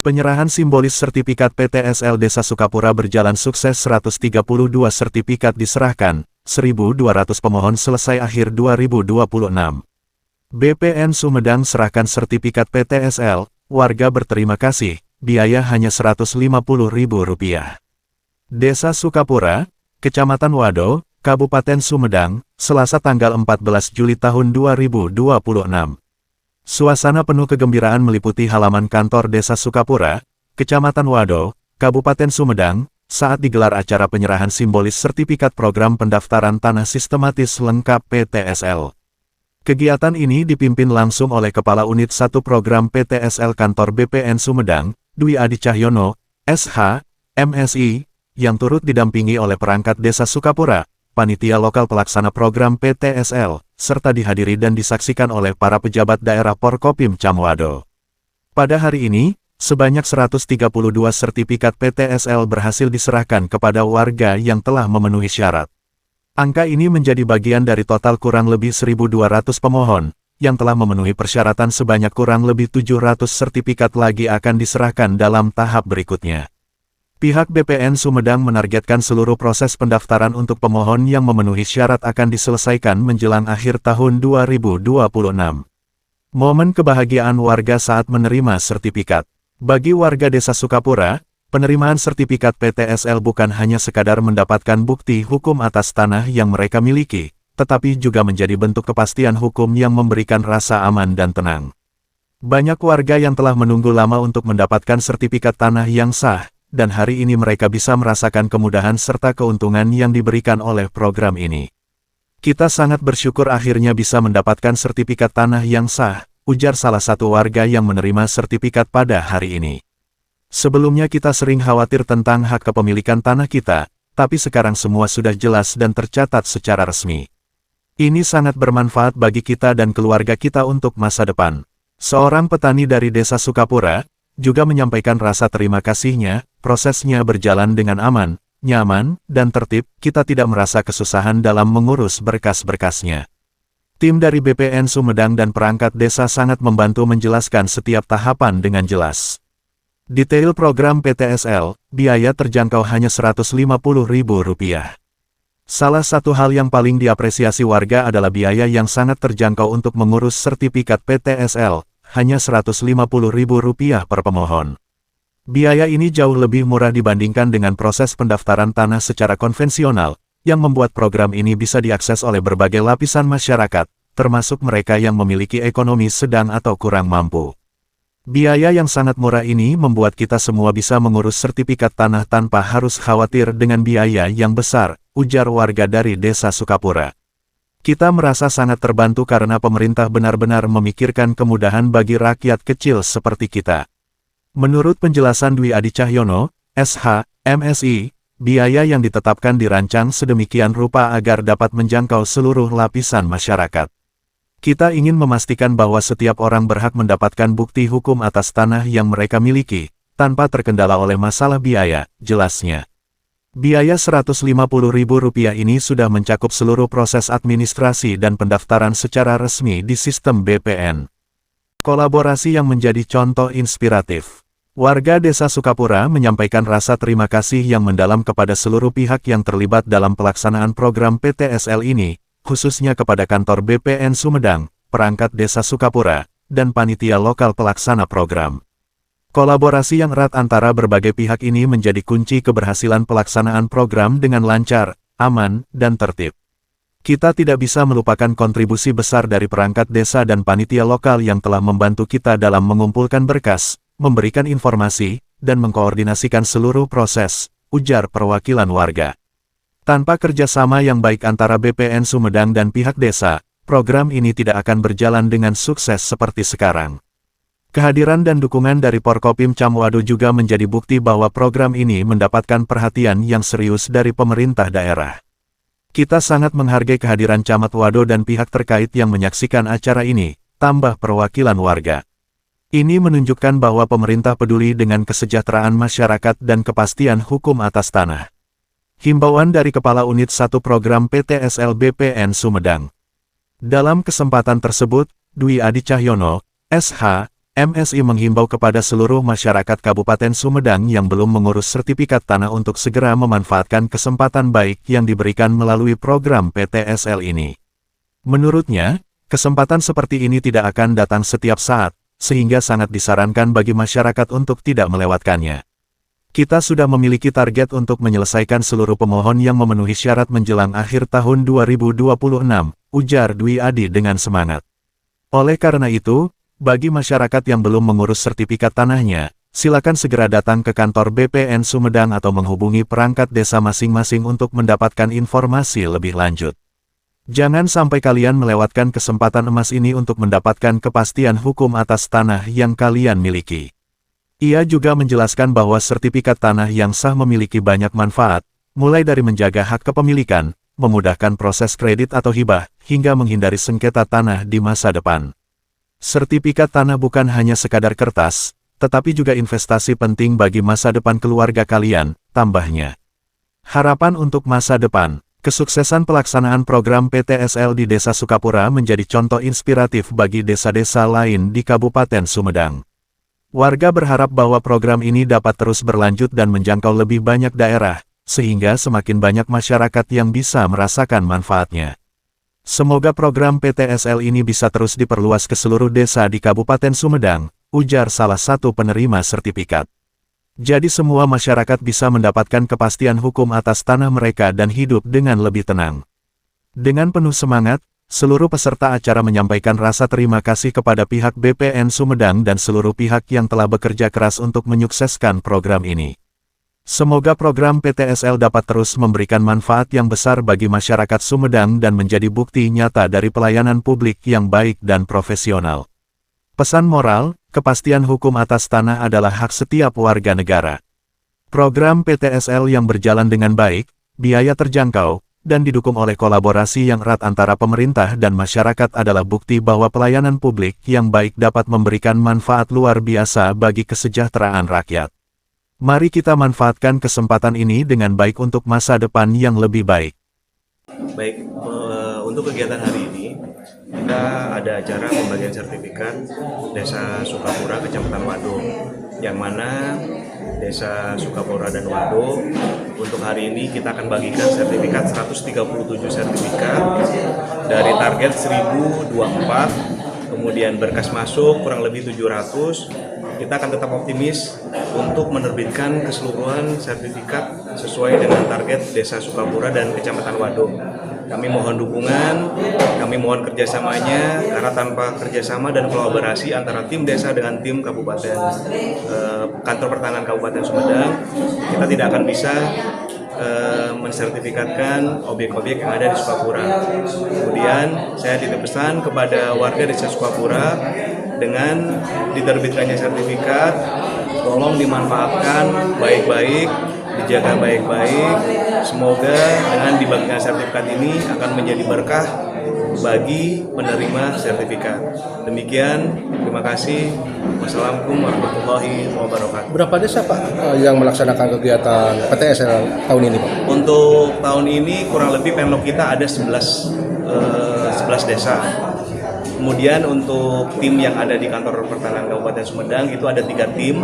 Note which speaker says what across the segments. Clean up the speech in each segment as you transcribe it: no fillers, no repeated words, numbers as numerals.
Speaker 1: Penyerahan simbolis sertifikat PTSL Desa Sukapura berjalan sukses. 132 sertifikat diserahkan, 1.200 pemohon selesai akhir 2026. BPN Sumedang serahkan sertifikat PTSL, warga berterima kasih, biaya hanya Rp150.000. Desa Sukapura, Kecamatan Wado, Kabupaten Sumedang, Selasa tanggal 14 Juli tahun 2026. Suasana penuh kegembiraan meliputi halaman kantor Desa Sukapura, Kecamatan Wado, Kabupaten Sumedang, saat digelar acara penyerahan simbolis sertifikat program pendaftaran tanah sistematis lengkap PTSL. Kegiatan ini dipimpin langsung oleh Kepala Unit 1 Program PTSL Kantor BPN Sumedang, Dwi Adi Cahyono, SH, MSI, yang turut didampingi oleh perangkat Desa Sukapura, panitia lokal pelaksana program PTSL, serta dihadiri dan disaksikan oleh para pejabat daerah Porkopim Camwado. Pada hari ini, sebanyak 132 sertifikat PTSL berhasil diserahkan kepada warga yang telah memenuhi syarat. Angka ini menjadi bagian dari total kurang lebih 1.200 pemohon, yang telah memenuhi persyaratan. Sebanyak kurang lebih 700 sertifikat lagi akan diserahkan dalam tahap berikutnya. Pihak BPN Sumedang menargetkan seluruh proses pendaftaran untuk pemohon yang memenuhi syarat akan diselesaikan menjelang akhir tahun 2026. Momen kebahagiaan warga saat menerima sertifikat. Bagi warga Desa Sukapura, penerimaan sertifikat PTSL bukan hanya sekadar mendapatkan bukti hukum atas tanah yang mereka miliki, tetapi juga menjadi bentuk kepastian hukum yang memberikan rasa aman dan tenang. Banyak warga yang telah menunggu lama untuk mendapatkan sertifikat tanah yang sah, dan hari ini mereka bisa merasakan kemudahan serta keuntungan yang diberikan oleh program ini. Kita sangat bersyukur akhirnya bisa mendapatkan sertifikat tanah yang sah, ujar salah satu warga yang menerima sertifikat pada hari ini. Sebelumnya kita sering khawatir tentang hak kepemilikan tanah kita, tapi sekarang semua sudah jelas dan tercatat secara resmi. Ini sangat bermanfaat bagi kita dan keluarga kita untuk masa depan. Seorang petani dari Desa Sukapura juga menyampaikan rasa terima kasihnya. Prosesnya berjalan dengan aman, nyaman, dan tertib. Kita tidak merasa kesusahan dalam mengurus berkas-berkasnya. Tim dari BPN Sumedang dan perangkat desa sangat membantu menjelaskan setiap tahapan dengan jelas. Detail program PTSL, biaya terjangkau hanya Rp150.000. Salah satu hal yang paling diapresiasi warga adalah biaya yang sangat terjangkau untuk mengurus sertifikat PTSL, hanya Rp150.000 per pemohon. Biaya ini jauh lebih murah dibandingkan dengan proses pendaftaran tanah secara konvensional, yang membuat program ini bisa diakses oleh berbagai lapisan masyarakat, termasuk mereka yang memiliki ekonomi sedang atau kurang mampu. Biaya yang sangat murah ini membuat kita semua bisa mengurus sertifikat tanah tanpa harus khawatir dengan biaya yang besar, ujar warga dari Desa Sukapura. Kita merasa sangat terbantu karena pemerintah benar-benar memikirkan kemudahan bagi rakyat kecil seperti kita. Menurut penjelasan Dwi Adi Cahyono, SH, MSI, biaya yang ditetapkan dirancang sedemikian rupa agar dapat menjangkau seluruh lapisan masyarakat. Kita ingin memastikan bahwa setiap orang berhak mendapatkan bukti hukum atas tanah yang mereka miliki, tanpa terkendala oleh masalah biaya, jelasnya. Biaya Rp150.000 ini sudah mencakup seluruh proses administrasi dan pendaftaran secara resmi di sistem BPN. Kolaborasi yang menjadi contoh inspiratif. Warga Desa Sukapura menyampaikan rasa terima kasih yang mendalam kepada seluruh pihak yang terlibat dalam pelaksanaan program PTSL ini, khususnya kepada kantor BPN Sumedang, perangkat Desa Sukapura, dan panitia lokal pelaksana program. Kolaborasi yang erat antara berbagai pihak ini menjadi kunci keberhasilan pelaksanaan program dengan lancar, aman, dan tertib. Kita tidak bisa melupakan kontribusi besar dari perangkat desa dan panitia lokal yang telah membantu kita dalam mengumpulkan berkas, memberikan informasi, dan mengkoordinasikan seluruh proses, ujar perwakilan warga. Tanpa kerjasama yang baik antara BPN Sumedang dan pihak desa, program ini tidak akan berjalan dengan sukses seperti sekarang. Kehadiran dan dukungan dari Porkopim Camwado juga menjadi bukti bahwa program ini mendapatkan perhatian yang serius dari pemerintah daerah. Kita sangat menghargai kehadiran Camat Wado dan pihak terkait yang menyaksikan acara ini, tambah perwakilan warga. Ini menunjukkan bahwa pemerintah peduli dengan kesejahteraan masyarakat dan kepastian hukum atas tanah. Himbauan dari Kepala Unit 1 Program PTSL BPN Sumedang. Dalam kesempatan tersebut, Dwi Adi Cahyono, SH, MSI menghimbau kepada seluruh masyarakat Kabupaten Sumedang yang belum mengurus sertifikat tanah untuk segera memanfaatkan kesempatan baik yang diberikan melalui program PTSL ini. Menurutnya, kesempatan seperti ini tidak akan datang setiap saat, sehingga sangat disarankan bagi masyarakat untuk tidak melewatkannya. Kita sudah memiliki target untuk menyelesaikan seluruh pemohon yang memenuhi syarat menjelang akhir tahun 2026, ujar Dwi Adi dengan semangat. Oleh karena itu, bagi masyarakat yang belum mengurus sertifikat tanahnya, silakan segera datang ke kantor BPN Sumedang atau menghubungi perangkat desa masing-masing untuk mendapatkan informasi lebih lanjut. Jangan sampai kalian melewatkan kesempatan emas ini untuk mendapatkan kepastian hukum atas tanah yang kalian miliki. Ia juga menjelaskan bahwa sertifikat tanah yang sah memiliki banyak manfaat, mulai dari menjaga hak kepemilikan, memudahkan proses kredit atau hibah, hingga menghindari sengketa tanah di masa depan. Sertifikat tanah bukan hanya sekadar kertas, tetapi juga investasi penting bagi masa depan keluarga kalian, tambahnya. Harapan untuk masa depan, kesuksesan pelaksanaan program PTSL di Desa Sukapura menjadi contoh inspiratif bagi desa-desa lain di Kabupaten Sumedang. Warga berharap bahwa program ini dapat terus berlanjut dan menjangkau lebih banyak daerah, sehingga semakin banyak masyarakat yang bisa merasakan manfaatnya. Semoga program PTSL ini bisa terus diperluas ke seluruh desa di Kabupaten Sumedang, ujar salah satu penerima sertifikat. Jadi semua masyarakat bisa mendapatkan kepastian hukum atas tanah mereka dan hidup dengan lebih tenang. Dengan penuh semangat, seluruh peserta acara menyampaikan rasa terima kasih kepada pihak BPN Sumedang dan seluruh pihak yang telah bekerja keras untuk menyukseskan program ini. Semoga program PTSL dapat terus memberikan manfaat yang besar bagi masyarakat Sumedang dan menjadi bukti nyata dari pelayanan publik yang baik dan profesional. Pesan moral, kepastian hukum atas tanah adalah hak setiap warga negara. Program PTSL yang berjalan dengan baik, biaya terjangkau, dan didukung oleh kolaborasi yang erat antara pemerintah dan masyarakat adalah bukti bahwa pelayanan publik yang baik dapat memberikan manfaat luar biasa bagi kesejahteraan rakyat. Mari kita manfaatkan kesempatan ini dengan baik untuk masa depan yang lebih baik.
Speaker 2: Baik, untuk kegiatan hari ini, kita ada acara pembagian sertifikat Desa Sukapura, Kecamatan Wado, yang mana Desa Sukapura dan Wado, untuk hari ini kita akan bagikan sertifikat 137 sertifikat dari target 1024, kemudian berkas masuk kurang lebih 700. Kita akan tetap optimis untuk menerbitkan keseluruhan sertifikat sesuai dengan target Desa Sukapura dan Kecamatan Wado. Kami mohon dukungan, kami mohon kerjasamanya, karena tanpa kerjasama dan kolaborasi antara tim desa dengan tim kabupaten, kantor pertanahan Kabupaten Sumedang, kita tidak akan bisa mensertifikatkan objek-objek yang ada di Sukapura. Kemudian saya titip pesan kepada warga Desa Sukapura, dengan diterbitkannya sertifikat, tolong dimanfaatkan baik-baik, dijaga baik-baik. Semoga dengan dibagikan sertifikat ini akan menjadi berkah bagi penerima sertifikat. Demikian, terima kasih. Wassalamualaikum warahmatullahi wabarakatuh.
Speaker 3: Berapa desa Pak yang melaksanakan kegiatan PTSL tahun ini Pak?
Speaker 2: Untuk tahun ini kurang lebih penlog kita ada 11 desa. Kemudian untuk tim yang ada di kantor pertanahan Kabupaten Sumedang itu ada 3 tim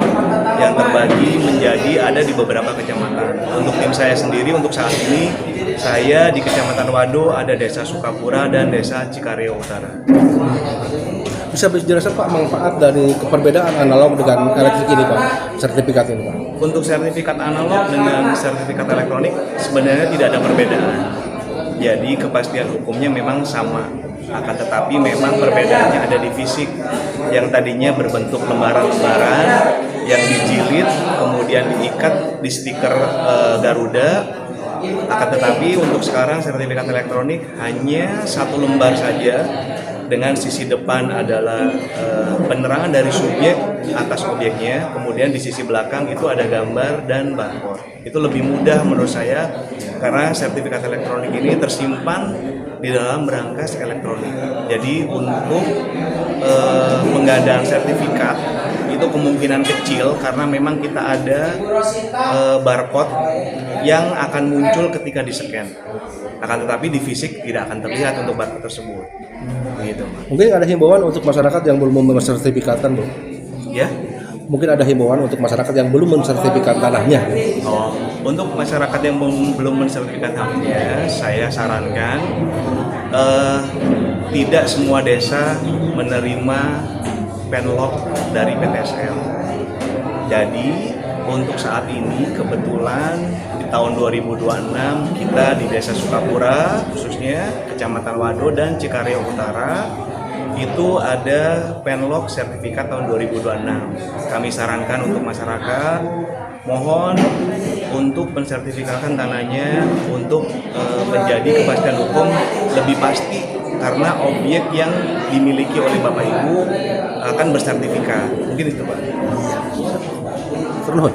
Speaker 2: yang terbagi menjadi ada di beberapa kecamatan. Untuk tim saya sendiri untuk saat ini, saya di Kecamatan Wado ada Desa Sukapura dan Desa Cikareo Utara.
Speaker 3: Bisa dijelaskan Pak manfaat dari perbedaan analog dengan elektrik ini Pak, sertifikat ini Pak?
Speaker 2: Untuk sertifikat analog dengan sertifikat elektronik sebenarnya tidak ada perbedaan. Jadi kepastian hukumnya memang sama, akan tetapi memang perbedaannya ada di fisik, yang tadinya berbentuk lembaran-lembaran yang dijilid kemudian diikat di stiker Garuda, akan tetapi untuk sekarang sertifikat elektronik hanya 1 lembar saja, dengan sisi depan adalah penerangan dari subjek atas objeknya, kemudian di sisi belakang itu ada gambar dan barcode. Itu lebih mudah menurut saya karena sertifikat elektronik ini tersimpan di dalam berangkas elektronik. Jadi untuk penggandaan sertifikat itu kemungkinan kecil karena memang kita ada barcode yang akan muncul ketika di-scan. Akan tetapi di fisik tidak akan terlihat untuk barcode tersebut. Gitu.
Speaker 3: Mungkin ada himbauan untuk masyarakat yang belum mensertifikatan, Bro.
Speaker 2: Ya.
Speaker 3: Mungkin ada himbauan untuk masyarakat yang belum mensertifikat tanahnya.
Speaker 2: Oh, untuk masyarakat yang belum mensertifikat tanahnya, saya sarankan tidak semua desa menerima penlog dari PTSL. Jadi untuk saat ini kebetulan di tahun 2026 kita di Desa Sukapura khususnya Kecamatan Wado dan Cikareo Utara itu ada penlog sertifikat tahun 2026. Kami sarankan untuk masyarakat mohon untuk mensertifikatkan tanahnya untuk menjadi kepastian hukum lebih pasti karena objek yang dimiliki oleh Bapak Ibu akan bersertifikat. Mungkin itu Pak.
Speaker 3: Terus